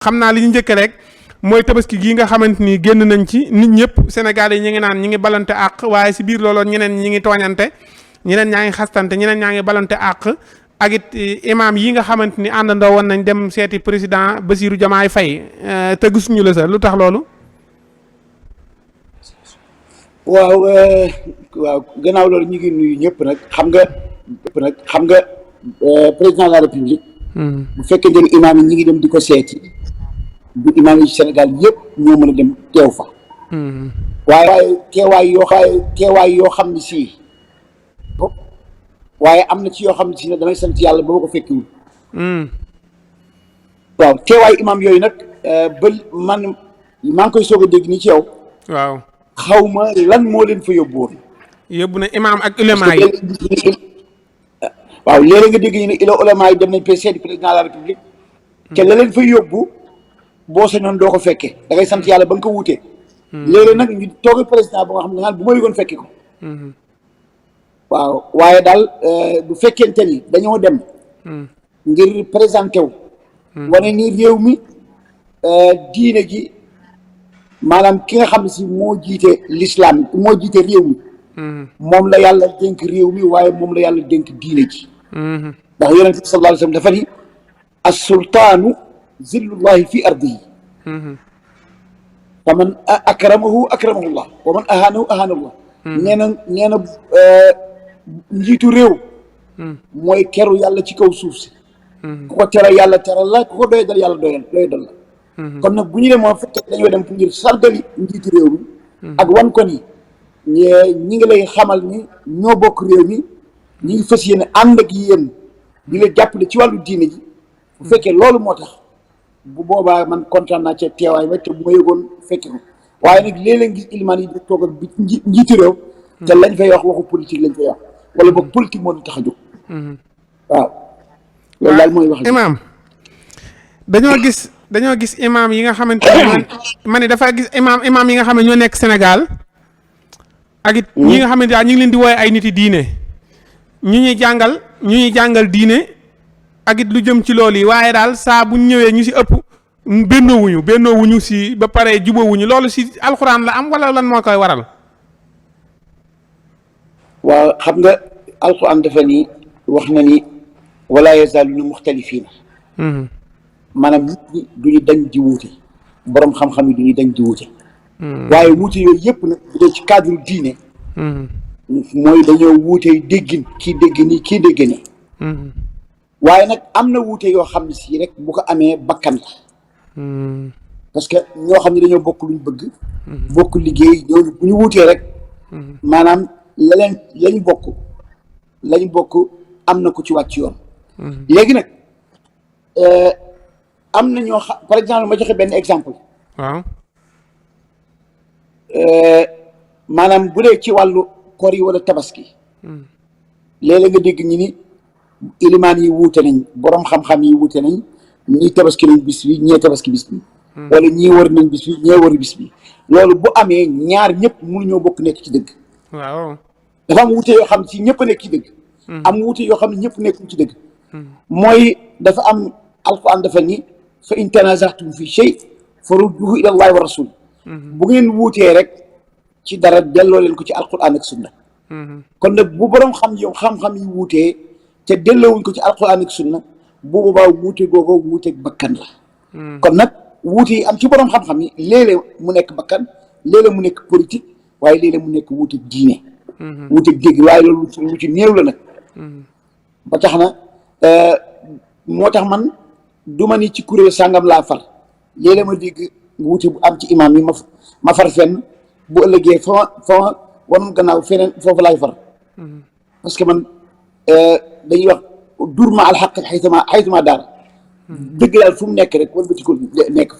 xam naa li ñu njëkk rek mooy tabaski gii nga xamante ni génn nañ ci nit ñëpp Sénégal yi ñi ngi naan ñi ngi balante àq waaye si biir looloo ñeneen ñi ngi tooñante ñeneen ñaa ngi xastante ñeneen ñaa ngi balante àq ak it imaam yi nga xamante ni àndandoo woon nañ dem seeti président Bassirou Diomaye Faye te gisuñu la sa lu tax loolu. waaw waaw gannaaw loolu ñu ngi nuyu ñëpp nag xam nga président de la république. bu fekkente ni imaam yi ñi ngi dem di ko seeti. du imaam yi Sénégal yëpp ñoo mën a dem teew fa. waaye teewaay yoo xam ne sii. waaye am na ci yoo xam ne si ne damay sant yàlla ba ma ko fekkiwul. waaw teewaay imaam yooyu nag ba man maa ngi koy soog a dégg nii ci yow. waaw xaw ma lan moo leen fa yóbbu woon. yóbbu na imaam ak ulama yi. waaw léeg-léeg nga dégg ñu ne ulama yi dem nañ seeti président de la république. te la leen fa yóbbu boo sañoon doo ko fekkee da ngay sant yàlla ba nga ko wuutee. léeg-léeg nag ñu toog président ba nga xam ne naan bu ma yëgoon fekke ko. waaw waaye daal bu fekkente ni dañoo dem. ngir présenté wu. wane ni réew mi diine gi maanaam ki nga xam ne si moo jiite l'islam moo jiite réew mi. moom la yàlla dénk réew mi waaye moom la yàlla dénk diine ji. ndax yonent bi sallallahu alayhi wa sallam dafa ni as-sultaanu zillullahi fi ardihi. fa man akramahu akramahullah wa man ahaanahu ahaanahullah. nee na njiitu réew. mooy keru yàlla ci kaw suuf si. ku ko teral yàlla teral la ku ko doyadal yàlla doyadal la. kon nag bu ñu demoo fekkee dañoo dem pour ngir sargali njiitu réew mi. ak wan ko ni ñi ngi lay xamal ni ñoo bokk réew mi ñi ngi fas yéene ànd ak yéen di la jàppale ci wàllu diine ji. bu fekkee loolu moo tax bu boobaa man kontaan naa ca teewaay ba te bu ma yëgoon fekke ko waaye nag léeg-léeg gis ilimaan yi di toog ak bi njiitu réew. te lañ fay wax waxu politique lañ fay wax wala boog politique moo ñu tax a jóg. waaw. loolu daal mooy wax. imaam dañoo gis imaam yi nga xamante ne man dafa gis imaam yi nga xam ne ñoo nekk Sénégal. ak it ñi nga xamante ne ñu ngi leen di wooye ay nit yi diine. ñu ñuy jàngal diine. ak it lu jëm ci loolu yi waaye daal saa bu ñëwee ñu si ëpp bennoowuñu si ba pare jubóowuñu loolu si alxuraan la am wala lan moo koy waral. waaw xam nga alxuraan dafa ni wax na ni wala yazaaluna muxtalifiina. maanaam nit ñi duñu dañ di wuute borom xam-xam yi duñu dañ di wuute. waaye wuute yooyu yëpp nag bu dee ci cadre diine. mooy dañoo wuute déggin kii dégg nii kii dégg nii. waaye nag am na wuute yoo xam ne si rek bu ko amee bakkan la. parce que ñoo xam ne dañoo bokk luñ bëgg. bokk liggéey ñooñu bu ñu wuutee rek. maanaam lañ bokk am na ku ci wàcc yoon. léegi nag am na ñoo xam par exemple ma joxe benn exemple. waaw. maanaam bu dee ci wàllu kor yi wala tabaski. léeg-léeg nga dégg ñi ni. ilimaan yi wuute nañ borom xam-xam yi wuute nañ ñii tabaski nañ bis bi ñee tabaski bis bi wala ñii war nañ bis bi ñee war bis bi loolu bu amee ñaar ñëpp mënuñoo bokk nekk ci dëgg. waaw dafa am wuute yoo xam ci ñëpp a nekk ci dëgg. am wuute yoo xam ne ñëpp nekkuñ ci dëgg. mooy dafa am alquran dafa ni fa in tanazatum fi shay farudduhu ila allahi wa rasul. bu ngeen wuutee rek ci dara delloo leen ko ci alquran ak sunna. kon nag bu borom xam-xam yi wuutee. te delloowuñ ko ci alquran ak sunna bu boobaa wuute googu wuuteeg bakkan la. kon nag wuute yi am ci borom xam-xam yi léeg-léeg mu nekk bakkan léeg-léeg mu nekk politique waaye léeg-léeg mu nekk wuuteeg diine. wuuteeg dégg waaye loolu lu ci néew la nag. ba tax na moo tax man du ma ni ci kuréel sàngam laa far léeg-léeg ma dégg wuute bu am ci imaam yi ma far fenn bu ëllëgee fa ma wan gannaaw feneen foofu laay far. parce que man. dañuy wax dur ma alxaq xaytuma daara dëgg daal fu mu nekk rek wala bëti ko nekk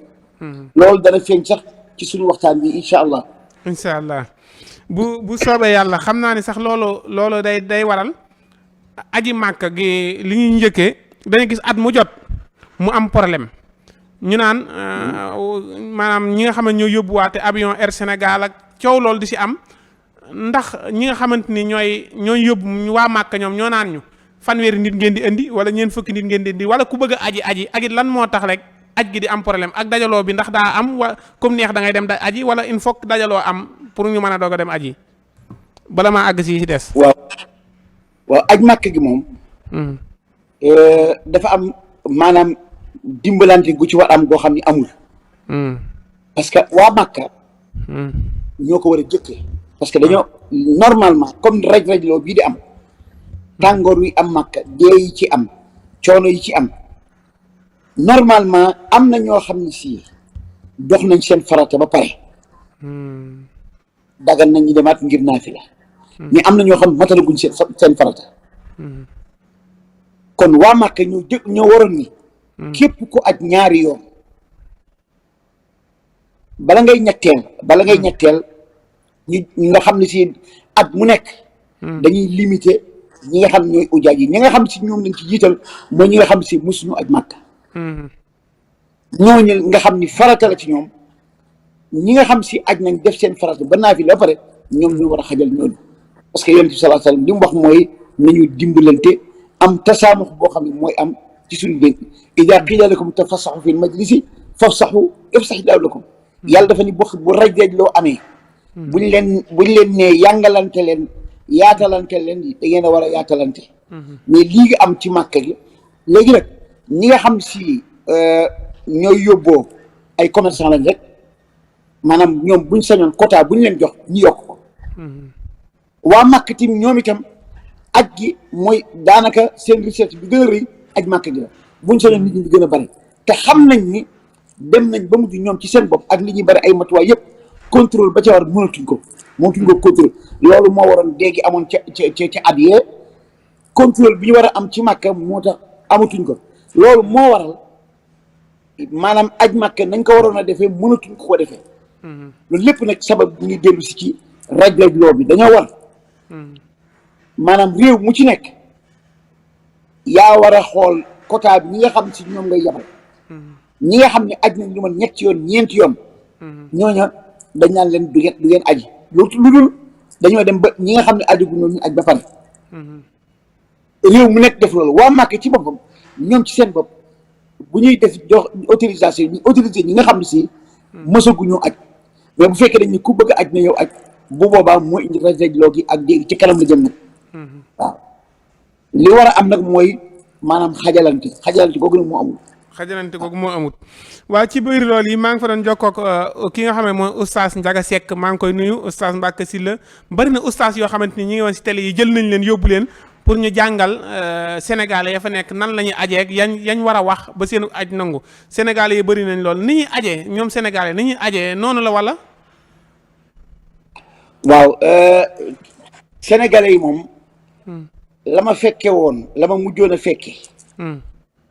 loolu dana feeñ sax ci suñu waxtaan bi incha allah. incha allah bu soobee yàlla xam naa ne sax loolu day waral aji màkk gi li ñuy njëkkee dañuy gis at mu jot mu am problème ñu naan maanaam ñi nga xam ne ñoo yóbbuwaate avion Air Sénégal ak coow loolu di si am. ndax ñi nga xamante ni ñooy yóbbu waa Màkka ñoom ñoo naan ñu fanweeri nit ngeen di indi wala ñeen fukki nit ngeen di indi wala ku bëgg a aji ak it lan moo tax rek aj gi di am problème ak dajaloo bi ndax daa am comme neex da ngay dem da aji wala il faut dajaloo am pour ñu mën a doog a dem aji bala maa àgg si des. waaw aj màkk gi moom. dafa am maanaam dimbalante gu ci war am goo xam ni amul. parce que waa Màkka. ñoo ko war a jëkkee. parce que dañoo normalement comme raj-rajloo bii di am. tàngoor wi am Màkka dee yi ci am coono yi ci am. normalement am na ñoo xam ne si dox nañ seen farata ba pare. dagan nañ ñu demaat ngir naafila. mais am na ñoo xam ne matalaguñ seen farata. kon waa Màkka ñoo waroon ni. képp ku aj ñaari yoon. bala ngay ñetteel ñi nga xam ne si at mu nekk. dañuy limité ñi nga xam ne ñooy ujaaj yi ñi nga xam si ñoom lañ ci jiital mooy ñi nga xam si musuñu aj Màkka. ñooñu nga xam ni farata la ci ñoom ñi nga xam si aj nañ def seen farata ba naafila ba pare ñoom ñu war a xajal ñooñu parce que yonent bi sallallahu alayhi wasallam li mu wax mooy nañu dimbalante am tasaamux boo xam ne mooy am ci suñu dénk idaa qiila lakum tafassahu fil majlisi fafsahu yafsahu Llaahu lakum yàlla dafa ni bu raj-raj loo amee buñ leen nee yàngalante leen yaatalante leen da ngeen a war a yaatalante mais lii nga am ci Màkka gi léegi nag ñi nga xam si ñooy yóbboo ay commerçant lañ rek maanaam ñoom buñ sañoon quota buñ leen jox ñu yokk ko waa Màkka tim ñoom itam aj gi mooy daanaka seen recherche bi gën a rëy aj Màkka gi la buñ sañoon nit ñi di gën a bari te xam nañ ni dem nañ ba mujj ñoom ci seen bopp ak li ñuy bari ay matuwaay yëpp contrôle ba ca war mënatuñ ko contrôle loolu moo waroon déegi amoon ca at yee contrôle bi ñu war a am ci Màkka moo tax amatuñ ko loolu moo waral maanaam aj Màkka nañ ko waroon a defee mënatuñ ko defee loolu lépp nag sabab bu ñuy dellu si ci raj-rajloo bi dañoo war maanaam réew mu ci nekk yaa war a xool quota bi ñi nga xam si ñoom ngay yabal ñi nga xam ne aj nañ lu man ñetti yoon ñeenti yoon ñooña dañ naan leen du ngeen aji lu dul dañoo dem ba ñi nga xam ne ajugu ñoom ñu aj ba pare réew mu nekk def loolu waa Màkka ci boppam ñoom ci seen bopp bu ñuy def jox autorisation ñu autorisé ñi nga xam ne si mësaguñoo aj mais bu fekkee dañ ne ku bëgg a aj na yow aj bu boobaa moo indi raj-rajloo gi ak dégg ci kanam la jëm nag waaw li war a am nag mooy maanaam xajalante googu nag moo amul xajalante googu moo amut waaw ci biir loolu yi maa ngi fa doon jokkoo ak ki nga xam ne mooy oustaz Ndiaga Seck maa ngi koy nuyu oustaz Mbacke Sylla bari na oustaz yoo xamante ni ñi ngi woon si télé yi jël nañ leen yóbbu leen pour ñu jàngal sénégalais ya fa nekk nan la ñuy ajee ak yañ war a wax ba seen aj nangu sénégalais yi bëri nañ lool ni ñuy ajee ñoom sénégalais ni ñuy ajee noonu la wala waaw sénégalais yi moom la ma fekke woon la ma mujjoon a fekke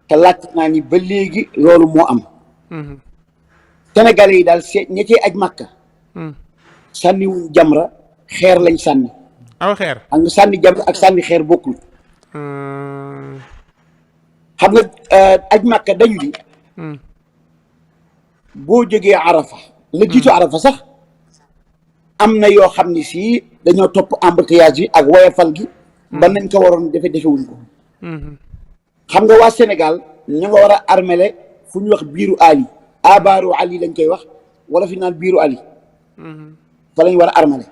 te laaj naa ni ba léegi loolu moo am sénégalais yi daal ña cee aj Màkka sànniwuñ jamra xeer lañ sànni aw xeer xam nga sànni jamra ak sànni xeer bokkul xam nga aj Màkka dañu ni boo jógee Arafa la jiitu Arafa sax am na yoo xam ne si dañoo topp embouteillage yi ak woyofal gi ba nañ ko waroon defewuñ ko xam nga waa Sénégal ñu nga war a armele fu ñu wax biiru Ali abaaru Ali lañ koy wax wala fi naan biiru Ali fa lañ war a armele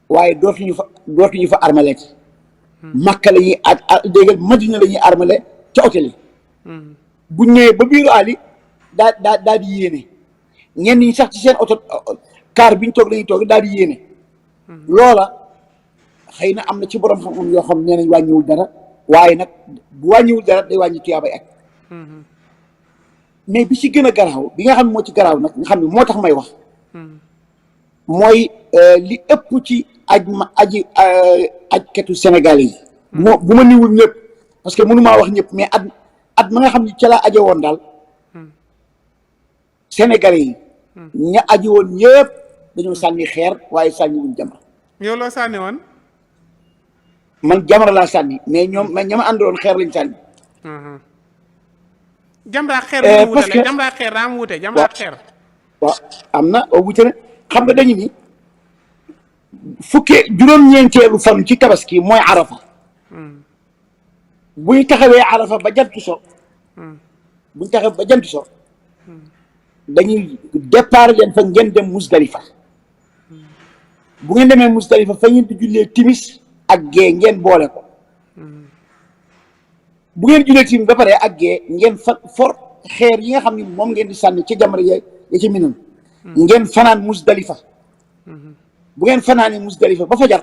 waaye dootuñu fa armele ci Makka la ñuy déggal Madina la ñuy armele ca hôtel yi bu ñëwee ba biiru Ali daa di yéene ñenn ñi sax ci seen oto car biñ toog lañuy toog daal di yéene loola xëy na am na ci borom xam-xam yoo xam nee nañ wàññiwul dara waaye nag bu wàññiwul dara day wàññi tuyaabay ak mais bi ci gën a garaaw bi nga xam ne moo ci garaaw nag nga xam ne moo tax may wax mooy li ëpp ci ajkatu sénégalais yi bu ma niwul ñëpp parce que mënumaa wax ñëpp mais at ma nga xam ne ca laa aje woon daal sénégalais yi ña aji woon ñëpp dañoo sànni xeer waaye sànni wuñ jamra yow loo sànni woon man jamra laa sànni mais ña ma àndoon xeer lañ sànni jamra xeer parce que jamra xeer daa am wute jamra xeer waaw am na wute na xam nga dañu ni fukkee juróom-ñeenteelu fan ci tabaski mooy Arafa buy taxawee Arafa ba jant so buñ taxee ba jant so dañuy départ leen fa ngeen dem Musdalifa bu ngeen demee Musdalifa fa ngeen di jullee timis ak gee ngeen boole ko bu ngeen jullee timis ba pare ak gee ngeen fa for xeer yi nga xam ne moom ngeen di sànni ca jamra ya ca Minan ngeen fanaan Musdalifa bu ngeen fanaanee Musdalifa ba fajar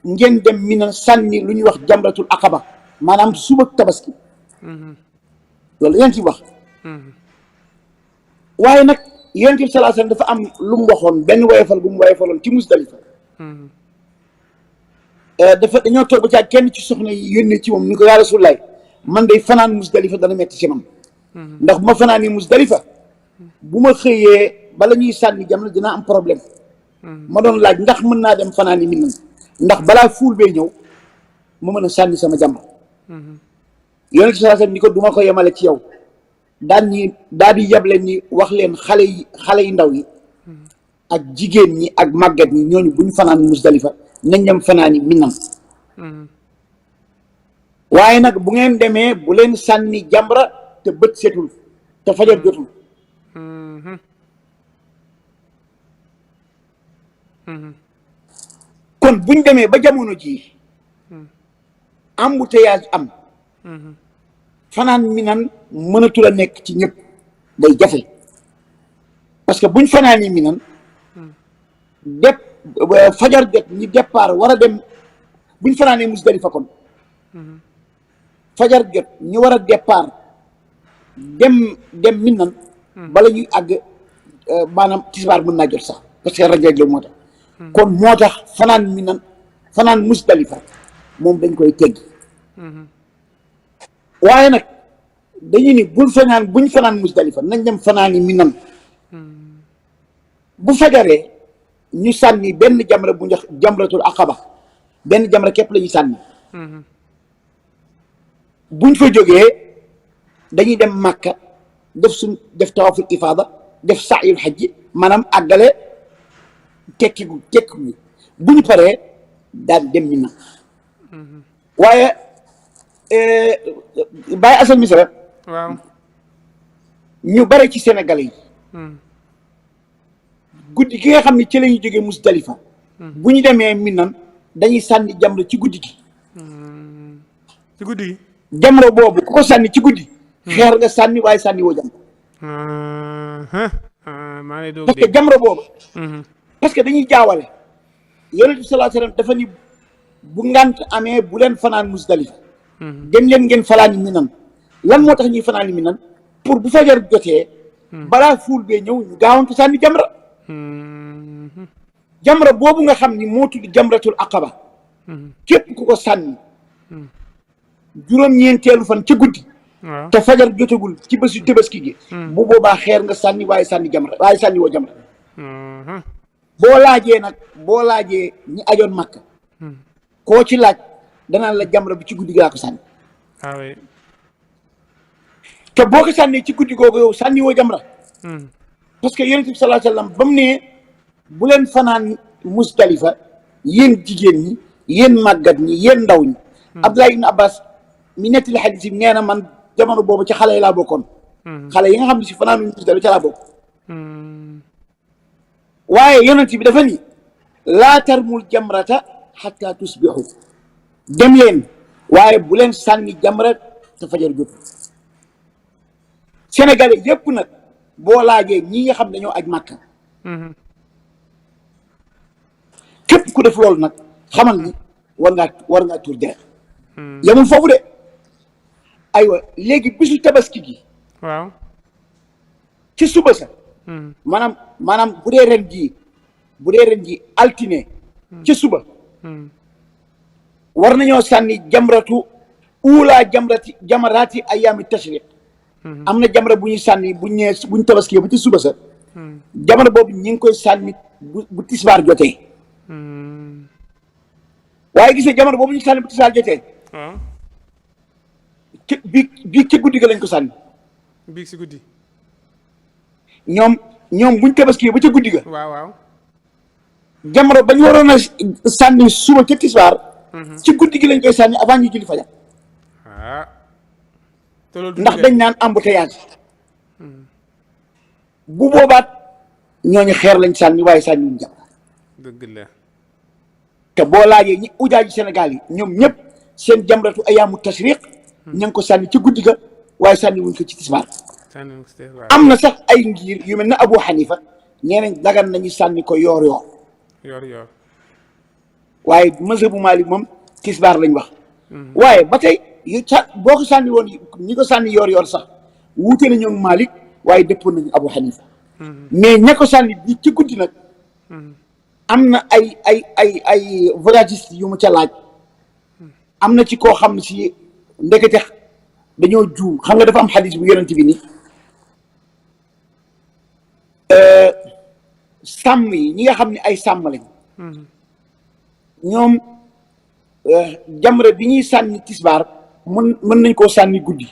ngeen dem Minan sànni lu ñuy wax jamratul aqaba maanaam suba tabaski loolu yéen ci wax waaye nag yonent bi sallallahu alayhi wasallam dafa am lu mu waxoon benn woyofal bu mu woyofaloon ci Musdalifa dañoo toog ba ca kenn ci soxna yi yónnee ci moom ni ko yaa Rasulullaah man day fanaan Musdalifa dana metti ci man ndax bu ma fanaanee Musdalifa bu ma xëyee bala ñuy sànni jamra dinaa am problème ma doon laaj ndax mën naa dem fanaani Minan ndax balaa fuul bee ñëw ma mën a sànni sama jamra yonent bi sallallahu alayhi wasallam ni ko duma ko yemale ci yow daal di yeble ni wax leen xale yi ndaw yi ak jigéen ñi ak màggat ñi ñooñu bu ñu fanaan Musdalifa nañ dem fanaani Minan waaye nag bu ngeen demee bu leen sànni jamra te bët setul te fajar jotul kon buñ demee ba jamono jii embouteillage am fanaan Minan mënatul a nekk ci ñëpp day jafe parce que buñ fanaani Minan dep fajar jot ñi départ war a dem buñ fanaanee Musdalifa kon fajar jot ñu war a départ dem Minan bala ñuy àgg maanaam tisbaar mën naa jot sax parce que rajo la moo tax kon moo tax fanaan Minan fanaan Musdalifa moom dañ koy teggi waaye nag dañu ni buñ fanaan Musdalifa nañ dem fanaani Minan bu fajaree ñu sànni benn jamra bu ñax jamratul aqaba benn jamra képp la ñuy sànni buñ fa jógee dañuy dem Makka def tawaful ifaada def saayul xajji maanaam àggale tekki gu bu ñu paree daal dem Minan waaye Baye Assane Misra waaw ñu bare ci Sénégalais yi guddi gi nga xam ne ci la ñu jógee Musdalifa bu ñu demee Minan dañuy sànni jamra ci guddi gi jamra boobu ku ko sànni ci guddi xeer nga sànni waaye sànni woo jamra parce que jamra boobu parce que dañuy jaawale Yonent bi sallallahu alayhi wasallam dafa ni bu ngant amee bu leen fanaan Musdalifa dem leen ngeen fanaani Minan lan moo tax ñuy fanaani Minan pour bu fajar jotee balaa fuul bee ñëw ñu gaawantu sànni jamra jamra boobu nga xam ni moo tudd jamratul aqaba képp ku ko sànni juróom-ñeenteelu fan ca guddi te fajar jotagul ci bésu Tabaski gi bu boobaa xeer nga sànni waaye sànni woo jamra boo laajee ñi ajoon Makka koo ci laaj danaan la jamra bi ci guddi gi laa ko sànni te boo ko sànnee ci guddi googu yow sànni woo jamra parce que Yonent bi sallallahu alayhi wasallam ba mu ne bu leen fanaan Musdalifa yéen jigéen ñi yéen màggat ñi yéen ndaw ñi Abdullah ibn Abbas mi nettali xadiis yi nee na man jamono boobu ci xale yi laa bokkoon xale yi nga xam ne si fanaan Musdalifa ca laa bokk waaye Yonent bi dafa ni laa tarmul jamrata xatta tusbixu dem leen waaye bu leen sànni jamra te fajar jot Sénégalais yépp nag boo laajee ñi nga xam dañoo aj Màkka képp ku def loolu nag xamal ni war ngaa tuur deret yemul foofu de aywa léegi bisu tabaski gi waaw ci suba sa maanaam bu dee ren jii altine ci suba war nañoo sànni jamratu uulaa jamaraati ayaami tashriq am na jamra bu ñuy sànni buñ tabaski ba ci suba sa jamra boobu ñi ngi koy sànni bu tisbaar jotee waaye gis nga jamra boobu ñu sànni bu tisbaar jotee bii ci guddi ga lañ ko sànni bii si guddi ñoom buñ tabaski ba ca guddi ga waaw jamra ba ñu waroon a sànni suba ca tisbaar ci guddi gi lañ koy sànni avant ñu julli fajar te loolu du ndax dëgg. dañ naan embouteillage bu boobaat ñooñu xeer lañ sànni waaye sànniwuñ jamra dëgg la. te boo laajee ñi ujaaji Sénégal yi ñoom ñëpp seen jamratu ayaamu tashriq ña ngi ko sànni ci guddi ga waaye sànniwuñ ko ci tisbaar. sànni ko si waaw. am na sax ay ngir yu mel ne Abu Hanifa nee nañ dagan nañu sànni ko yoor yor. waaye mazhabu Maalik moom tisbaar lañ wax. waaye ba tey boo ko sànni woon ñi ko sànni yoor sax wuute na ñoom Maalik waaye dëppoon nañu Abu Hanifa mais ña ko sànni bi ci guddi nag am na ay voyagistes yu mu ca laaj am na ci koo xam si ndekete dañoo juum xam nga dafa am xadis bu yonent bi ni sàmm yi ñi nga xam ne ay sàmm lañ ñoom jamra bi ñuy sànni tisbaar mën nañ koo sànni guddi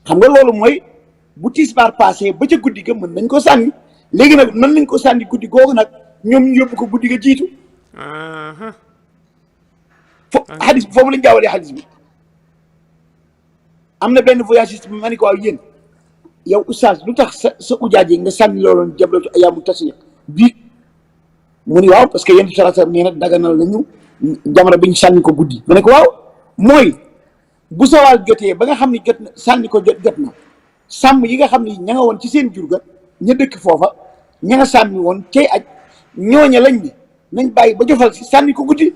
xam nga loolu mooy bu tisbaar passé ba ca guddi ga mën nañ koo sànni léegi nag mën nañ ko sànni guddi googu nag ñoom ñu yóbbu ko guddi ga jiitu xadis bi foofu lañ jaawalee xadis bi am na benn voyagiste bi ma ne ko waaw yéen yow oustaz lu tax sa ujaaj yi nga sànni looloon jamratu ayaamu tashriq bii mu ni waaw parce que yéen sallallahu alayhi wasallam nee na daganal nañu jamra bi ñu sànni ko guddi ma ne ko waaw mooy bu sawaal jotee ba nga xam ne jot na sànni ko jot na sàmm yi nga xam ne ña nga woon ci seen jur ga ña dëkk foofa ña nga sànni woon cay aj ñooña lañ ni nañ bàyyi ba jofal si sànni ko guddi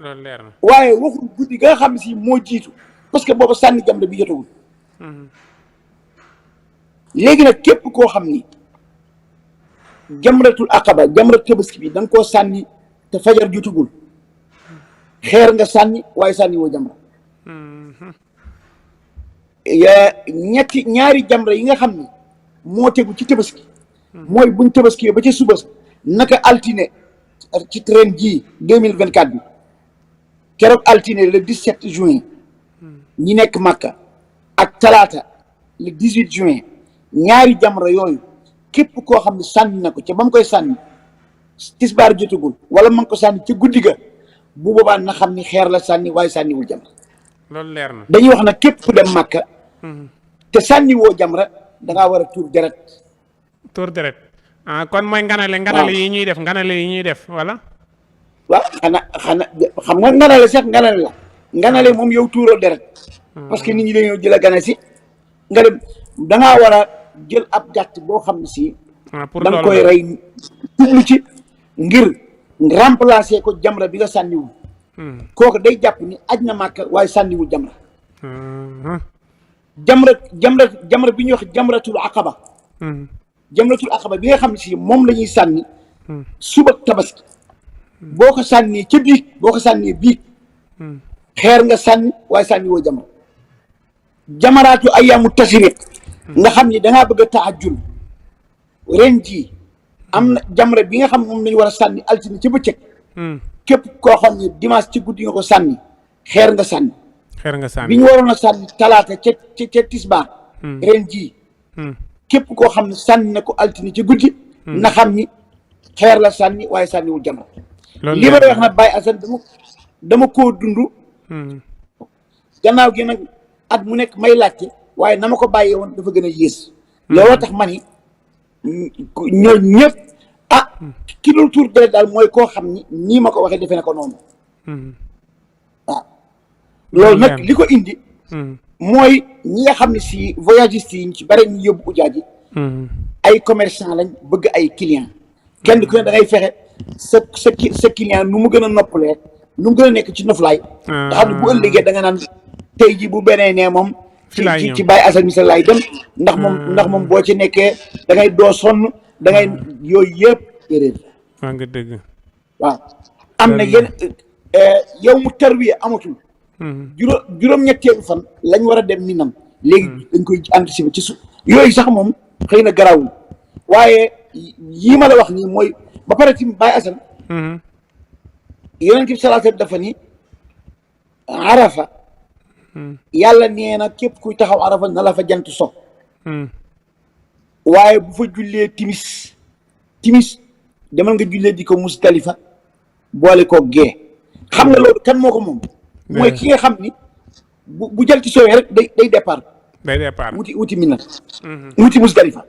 loolu leer na. waaye waxul guddi ga nga xam ne si moo jiitu parce que booba sànni jamra bi jotagul léegi nag képp koo xam ni jamratul aqaba jamrat tabaski bi da nga koo sànni te fajar jotugul xeer nga sànni waaye sànni woo jamra ñaari jamra yi nga xam ni moo tegu ci tabaski mooy buñ tabaski ba ca suba naka altine ci ren jii 2024 bi keroog altine le 17 juin ñi nekk Makka ak talaata le 18 juin ñaari jamra yooyu képp koo xam ne sànni na ko ca ba mu koy sànni tisbaar jotagul wala ma ngi ko sànni ca guddi ga bu boobaa na xam ni xeer la sànni waaye sànniwul jamra loolu leer na. dañuy wax nag képp ku dem Makka te sànni woo jamra dangaa war a tuur deret tuur deret kon mooy nganale yi ñuy def wala. waaw xana xam nga nganale sax nganale la nganale moom yow tuuroo deret parce que nit ñi dañoo jël a gana si nga dem dangaa war a jël ab gàtt boo xam ne si da nga koy rey tublu ci ngir remplacer ko jamra bi nga sànniwul kooku day jàpp ni aj na Màkka waaye sànniwul jamra jamra bi ñuy wax jamratul aqaba bi nga xam ne si moom la ñuy sànni suba tabaski boo ko sànnee ca biig xeer nga sànni waaye sànni woo jamra jamaraatu ayaamu tashriq nga xam ni dangaa bëgg a tahajjul ren jii am na jamra bi nga xam moom lañu war a sànni altine ca bëccëg képp koo xam ne dimanche ci guddi nga ko sànni xeer nga sànni bi ñu waroon a sànni talaata ca tisbaar ren jii képp koo xam ne sànni na ko altine ca guddi na xam ni xeer la sànni waaye sànniwul jamra li may wax na Baye Assane dama koo dund gannaaw gi nag at mu nekk may laajte waaye na ma ko bàyyee woon dafa gën a yées looloo tax ma ni ñoo ñëpp ki dul tuur deret daal mooy koo xam ni nii ma ko waxee defe na ko noonu waaw loolu nag li ko indi mooy ñi nga xam ne si voyagistes yi ñu ci bare ñu yóbbu ujaaj yi ay commerçant lañ bëgg ay client kenn ku ne da ngay fexe sa client nu mu gën a noppalee nu mu gën a nekk ci noflaay nga xam ne bu ëllëgee da nga naan tey ji bu benee nee moom ci Baye Assane mi sa laay dem ndax moom boo ci nekkee da ngay doo sonn da ngay yooyu yëpp erreur waa nga dëgg waaw am na yow mu tarwiya amatul juróom-ñetteelu fan lañ war a dem Minam léegi dañ koy anticiper ci yooyu sax moom xëy na garawul waaye yii ma la wax nii mooy ba pare ci Baye Assane yonent bi sallallahu alayhi wasallam dafa ni Arafa yàlla nee na képp kuy taxaw Arafa na la fa jant so waaye bu fa jullee timis demal nga jullee di ko Musdalifa boole ko gee xam nga loolu kan moo ko moom mooy ki nga xam ni bu jant soowee rek day départ day départ. wuti Mina wuti Musdalifa.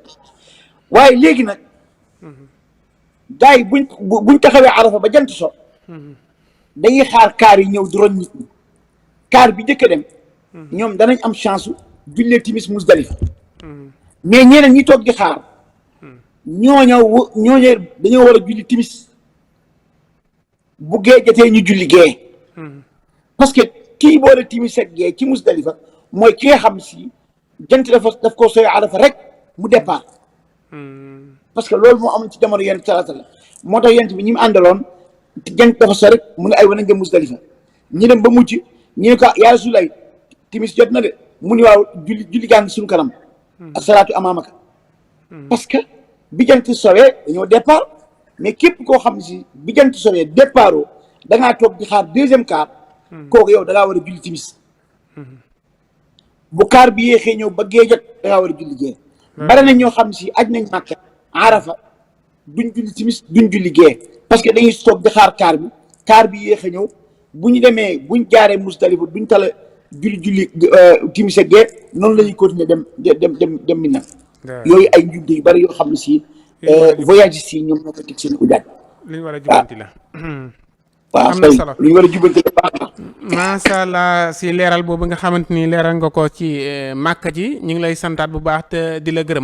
waaye léegi nag gars yi buñ taxawee Arafa ba jant so dañuy xaar kaar yi ñëw di roñ nit ñi kaar bi njëkk a dem ñoom danañ am chance u jullee timis Musdalifa mais ñeneen ñi toog di xaar ñooñu dañoo war a julli timis bu gee jotee ñu julli gee parce que kii boole timis ak gee ci Musdalifa mooy ki nga xam si jant daf ko sooy Arafa rek mu départ parce que loolu moo amoon ci jamono yonent salaata la moo tax yonent bi ñi mu àndaloon jant dafa so rek mu ne ay wana nga Musdalifa ñi dem ba mucc ñu ne ko yaa Rasulaay timis jot na de mu ni waaw julli gaa ngi suñu kanam asalaatu amaamaka parce que bi jant sowee dañoo départ mais képp koo xam ne si bi jant sowee départ oo da ngaa toog di xaar deuxième quart kooku yow da ngaa war a julli timis bu quart bi yéexee ñëw ba gee jot da ngaa war a julli gee bari nañ ñoo xam ne si aj nañ Màkka Arafa duñ julli timis duñ julli gee parce que dañuy toog di xaar quart bi yéex a ñëw bu ñu demee buñ jaaree Musdalifa duñ tala julli timis ak gee noonu la ñuy continuer dem Mina yooyu ay njumte yu bari yoo xam ne si voyage si ñoom ñoo ko teg seen ujaaj li ñu war a jubanti la waaw am na solo lu ñu war a jubanti la baax na macha allah si leeral boobu nga xamante ni leeral nga ko ci màkka ji ñu ngi lay santaat bu baax te di la gërëm